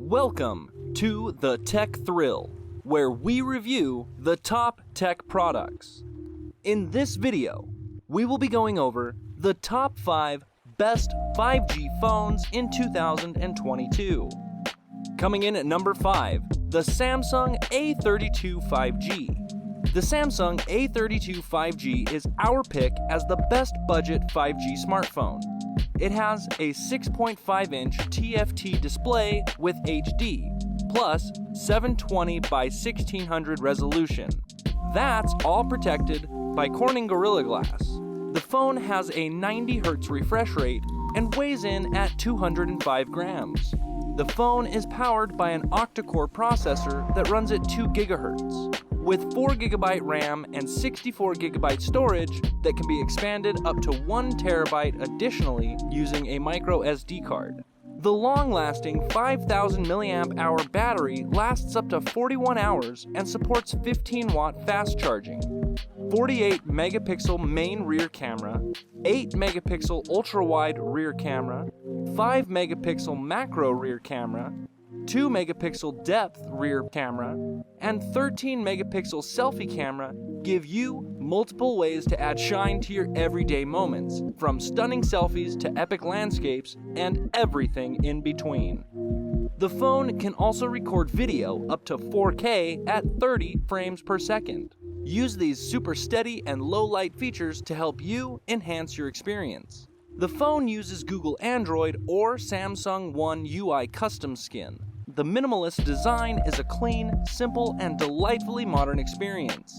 Welcome to The Tech Thrill, where we review the top tech products. In this video, we will be going over the top 5 best 5G phones in 2022. Coming in at number 5, the Samsung A32 5G. The Samsung A32 5G is our pick as the best budget 5G smartphone. It has a 6.5-inch TFT display with HD, plus 720 by 1600 resolution. That's all protected by Corning Gorilla Glass. The phone has a 90 Hz refresh rate and weighs in at 205 grams. The phone is powered by an octa-core processor that runs at 2 GHz. With 4GB RAM and 64GB storage that can be expanded up to 1 TB additionally using a micro SD card. The long-lasting 5000 mAh battery lasts up to 41 hours and supports 15-watt fast charging. 48 megapixel main rear camera, 8 megapixel ultra-wide rear camera, 5 megapixel macro rear camera, 2 megapixel depth rear camera, and 13 megapixel selfie camera give you multiple ways to add shine to your everyday moments, from stunning selfies to epic landscapes and everything in between. The phone can also record video up to 4K at 30 frames per second. Use these super steady and low light features to help you enhance your experience. The phone uses Google Android or Samsung One UI custom skin. The minimalist design is a clean, simple, and delightfully modern experience.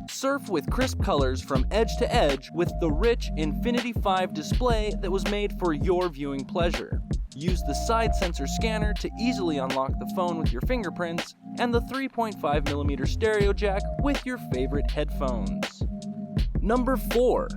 Surf with crisp colors from edge to edge with the rich Infinity 5 display that was made for your viewing pleasure. Use the side sensor scanner to easily unlock the phone with your fingerprints, and the 3.5mm stereo jack with your favorite headphones. Number 4.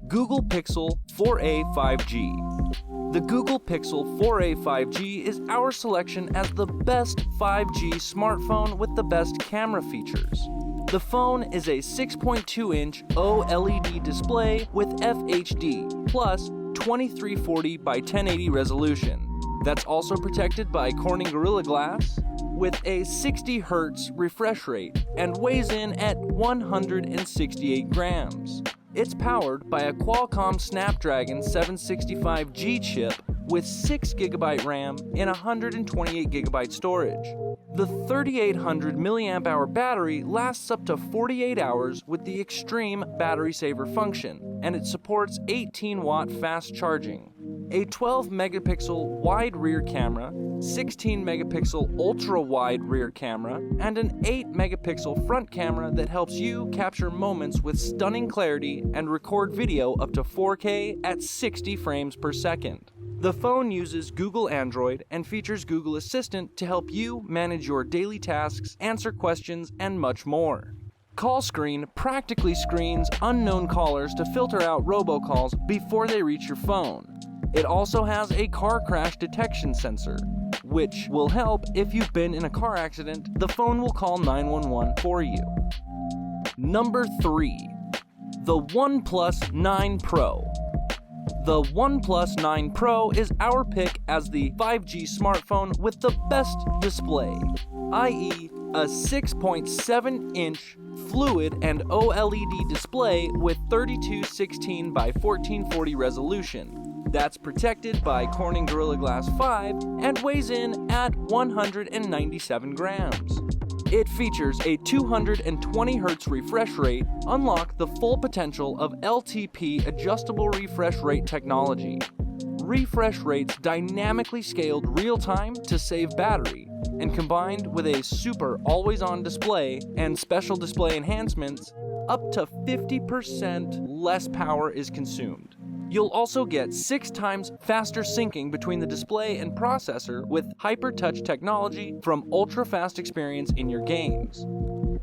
Google Pixel 4a 5G. The Google Pixel 4a 5G is our selection as the best 5G smartphone with the best camera features. The phone is a 6.2-inch OLED display with FHD plus 2340 by 1080 resolution. That's also protected by Corning Gorilla Glass with a 60 Hz refresh rate and weighs in at 168 grams. It's powered by a Qualcomm Snapdragon 765G chip with 6GB RAM and 128GB storage. The 3800 mAh battery lasts up to 48 hours with the extreme battery saver function, and it supports 18-watt fast charging. A 12 megapixel wide rear camera, 16 megapixel ultra wide rear camera, and an 8 megapixel front camera that helps you capture moments with stunning clarity and record video up to 4K at 60 frames per second. The phone uses Google Android and features Google Assistant to help you manage your daily tasks, answer questions, and much more. Call Screen practically screens unknown callers to filter out robocalls before they reach your phone. It also has a car crash detection sensor, which will help if you've been in a car accident. The phone will call 911 for you. Number 3. The OnePlus 9 Pro. The OnePlus 9 Pro is our pick as the 5G smartphone with the best display, i.e. a 6.7-inch fluid and OLED display with 3216 by 1440 resolution. That's protected by Corning Gorilla Glass 5 and weighs in at 197 grams. It features a 220 Hz refresh rate, unlock the full potential of LTP adjustable refresh rate technology. Refresh rates dynamically scaled real-time to save battery, and combined with a super always-on display and special display enhancements, up to 50% less power is consumed. You'll also get 6 times faster syncing between the display and processor with HyperTouch technology from ultra-fast experience in your games.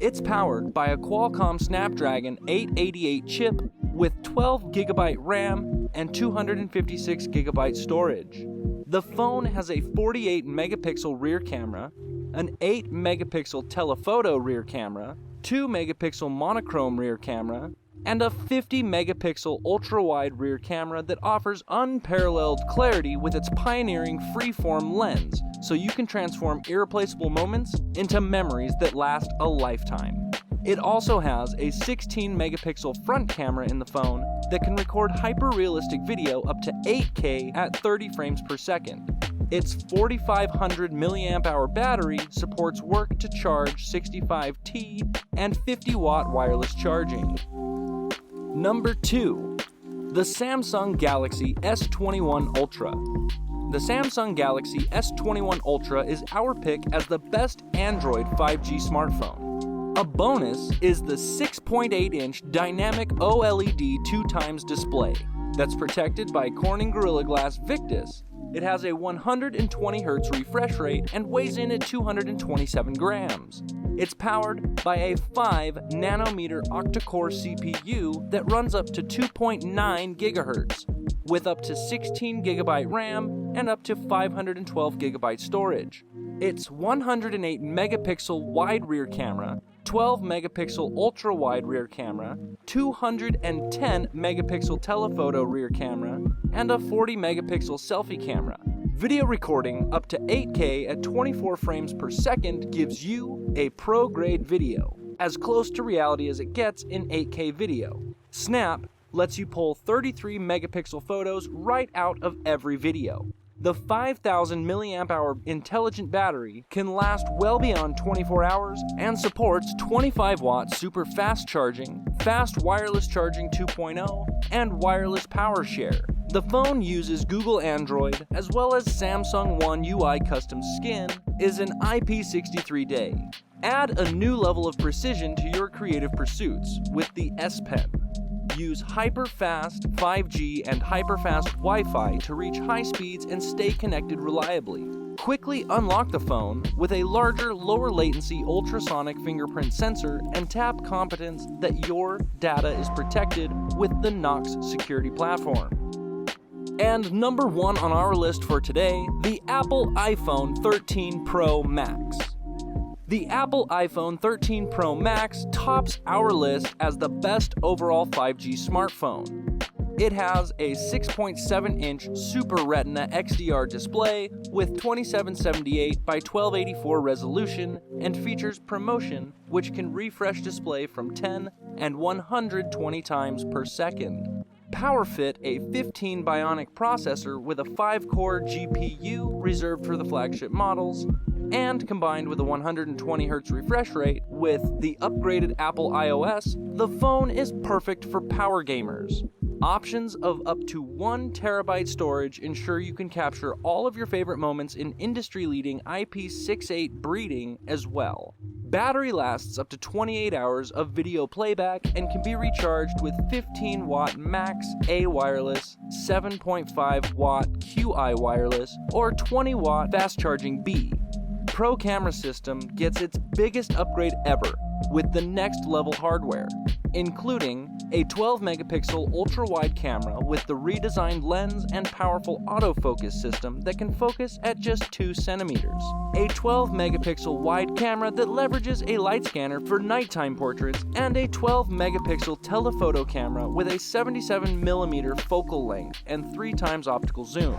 It's powered by a Qualcomm Snapdragon 888 chip with 12GB RAM and 256GB storage. The phone has a 48 megapixel rear camera, an 8 megapixel telephoto rear camera, 2 megapixel monochrome rear camera, and a 50 megapixel ultra-wide rear camera that offers unparalleled clarity with its pioneering freeform lens, so you can transform irreplaceable moments into memories that last a lifetime. It also has a 16 megapixel front camera in the phone that can record hyper-realistic video up to 8K at 30 frames per second. Its 4500 mAh battery supports work to charge 65T and 50-watt wireless charging. Number 2. The Samsung Galaxy S21 Ultra. The Samsung Galaxy S21 Ultra is our pick as the best Android 5G smartphone. A bonus is the 6.8-inch dynamic OLED 2x display that's protected by Corning Gorilla Glass Victus. It has a 120Hz refresh rate and weighs in at 227 grams. It's powered by a 5nm octa-core CPU that runs up to 2.9 GHz, with up to 16GB RAM and up to 512GB storage. Its 108 megapixel wide rear camera, 12 megapixel ultra wide rear camera, 210 megapixel telephoto rear camera, and a 40 megapixel selfie camera. Video recording up to 8K at 24 frames per second gives you a pro-grade video, as close to reality as it gets in 8K video. Snap lets you pull 33 megapixel photos right out of every video. The 5000 mAh intelligent battery can last well beyond 24 hours and supports 25-watt super fast charging, fast wireless charging 2.0, and wireless power share. The phone uses Google Android as well as Samsung One UI custom skin, is an IP63 day. Add a new level of precision to your creative pursuits with the S Pen. Use hyper-fast 5G and hyper-fast Wi-Fi to reach high speeds and stay connected reliably. Quickly unlock the phone with a larger, lower latency ultrasonic fingerprint sensor and tap confidence that your data is protected with the Knox security platform. And number 1 on our list for today, the Apple iPhone 13 Pro Max. The Apple iPhone 13 Pro Max tops our list as the best overall 5G smartphone. It has a 6.7-inch Super Retina XDR display with 2778 by 1284 resolution and features ProMotion, which can refresh display from 10 and 120 times per second. PowerFit a 15 Bionic processor with a 5-core GPU reserved for the flagship models, and combined with a 120Hz refresh rate with the upgraded Apple iOS, the phone is perfect for power gamers. Options of up to 1 terabyte storage ensure you can capture all of your favorite moments in industry-leading IP68 breeding as well. Battery lasts up to 28 hours of video playback and can be recharged with 15-watt max A wireless, 7.5-watt QI wireless, or 20-watt fast charging B. Pro camera system gets its biggest upgrade ever with the next level hardware, including a 12 megapixel ultra wide camera with the redesigned lens and powerful autofocus system that can focus at just 2 centimeters, a 12 megapixel wide camera that leverages a light scanner for nighttime portraits, and a 12 megapixel telephoto camera with a 77mm focal length and 3 times optical zoom.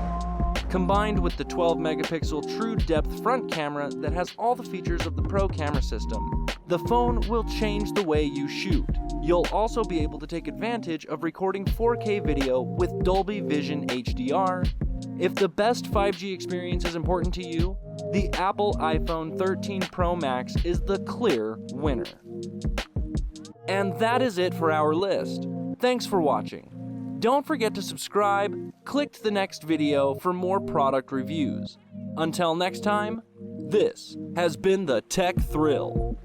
Combined with the 12 megapixel true depth front camera that has all the features of the Pro camera system, the phone will change the way you shoot. You'll also be able to take advantage of recording 4K video with Dolby Vision HDR. If the best 5G experience is important to you, the Apple iPhone 13 Pro Max is the clear winner. And that is it for our list. Thanks for watching. Don't forget to subscribe, click to the next video for more product reviews. Until next time, this has been the Tech Thrill.